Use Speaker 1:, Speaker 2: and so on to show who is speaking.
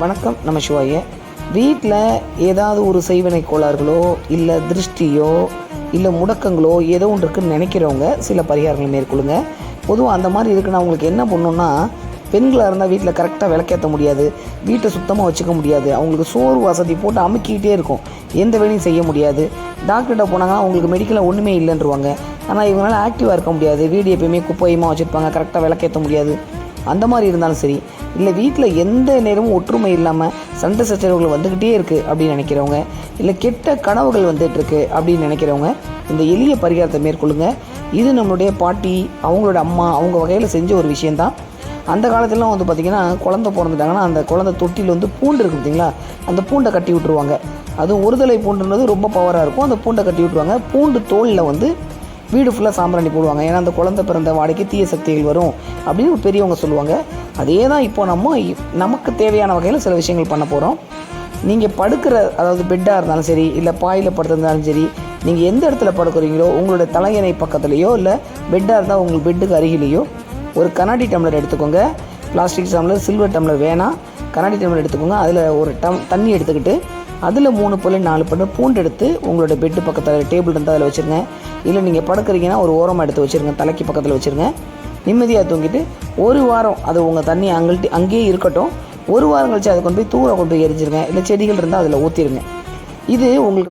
Speaker 1: வணக்கம் நம்ம சிவாய. வீட்டில் ஏதாவது ஒரு செய்வினை கோளாறுகளோ இல்லை திருஷ்டியோ இல்லை முடக்கங்களோ ஏதோ ஒன்று இருக்குன்னு நினைக்கிறவங்க சில பரிகாரங்களை மேற்கொள்ளுங்க. பொதுவாக அந்த மாதிரி இருக்குன்னா அவங்களுக்கு என்ன பண்ணணுன்னா, பெண்களாக இருந்தால் வீட்டில் கரெக்டாக விளக்கேற்ற முடியாது, வீட்டை சுத்தமாக வச்சுக்க முடியாது, அவங்களுக்கு சோறு வசதி போட்டு அமுக்கிக்கிட்டே இருக்கும், எந்த வேலையும் செய்ய முடியாது. டாக்டர்கிட்ட போனாங்கன்னா அவங்களுக்கு மெடிக்கலாக ஒன்றுமே இல்லைன்றவாங்க. ஆனால் இவங்களால் ஆக்டிவாக இருக்க முடியாது, வீடு எப்பயுமே குப்பையமாக வச்சுருப்பாங்க, கரெக்டாக விளக்கேற்ற முடியாது. அந்த மாதிரி இருந்தாலும் சரி, இல்லை வீட்டில் எந்த நேரமும் ஒற்றுமை இல்லாமல் சண்டை சச்சரவுகள் வந்துக்கிட்டே இருக்குது அப்படின்னு நினைக்கிறவங்க, இல்லை கெட்ட கனவுகள் வந்துட்டுருக்கு அப்படின்னு நினைக்கிறவங்க இந்த எளிய பரிகாரத்தை மேற்கொள்ளுங்க. இது நம்மளுடைய பாட்டி, அவங்களோட அம்மா, அவங்க வகையில் செஞ்ச ஒரு விஷயந்தான். அந்த காலத்துலலாம் வந்து பார்த்திங்கன்னா, குழந்தை பிறந்துட்டாங்கன்னா அந்த குழந்தை தொட்டியில் பூண்டு இருக்குது பார்த்திங்களா, அந்த பூண்டை கட்டி விட்ருவாங்க. அதுவும் ஒரு தலை பூண்டுன்றது ரொம்ப பவராக இருக்கும். அந்த பூண்டை கட்டி விட்ருவாங்க. பூண்டு தோலில் வீடு ஃபுல்லாக சாம்பிராணி போடுவாங்க. ஏன்னா அந்த குழந்தை பிறந்த வாடகைக்கு தீய சக்திகள் வரும் அப்படின்னு பெரியவங்க சொல்லுவாங்க. அதே தான் இப்போ நமக்கு தேவையான வகையில் சில விஷயங்கள் பண்ண போகிறோம். நீங்கள் படுக்கிற, அதாவது பெட்டாக இருந்தாலும் சரி, இல்லை பாயில் படுத்திருந்தாலும் சரி, நீங்கள் எந்த இடத்துல படுக்கிறீங்களோ உங்களோட தலையணை பக்கத்துலேயோ இல்லை பெட்டாக இருந்தால் உங்களுக்கு பெட்டுக்கு அருகிலேயோ ஒரு கண்ணாடி டம்ளர் எடுத்துக்கோங்க. பிளாஸ்டிக் டம்ளர், சில்வர் டம்ளர் வேணாம், கண்ணாடி டம்ளர் எடுத்துக்கோங்க. அதில் ஒரு தண்ணி எடுத்துக்கிட்டு அதில் 3 பல்லு 4 பல்லு பூண்டு எடுத்து உங்களோட பெட்டு பக்கத்தில் டேபிள் இருந்தால் அதில் வச்சுருங்க. இல்லை நீங்கள் படுக்கிறீங்கன்னா ஒரு ஓரமாக எடுத்து வச்சுருங்க, தலைக்கு பக்கத்தில் வச்சுருங்க. நிம்மதியாக தூங்கிட்டு ஒரு வாரம் அது உங்கள் தண்ணி அங்கேயே இருக்கட்டும். ஒரு வாரம் கழிச்சு அதை கொண்டு போய் தூர கொண்டு போய் எரிஞ்சிருங்க. இல்லை செடிகள் இருந்தால் அதில் ஊற்றிடுங்க. இது உங்களுக்கு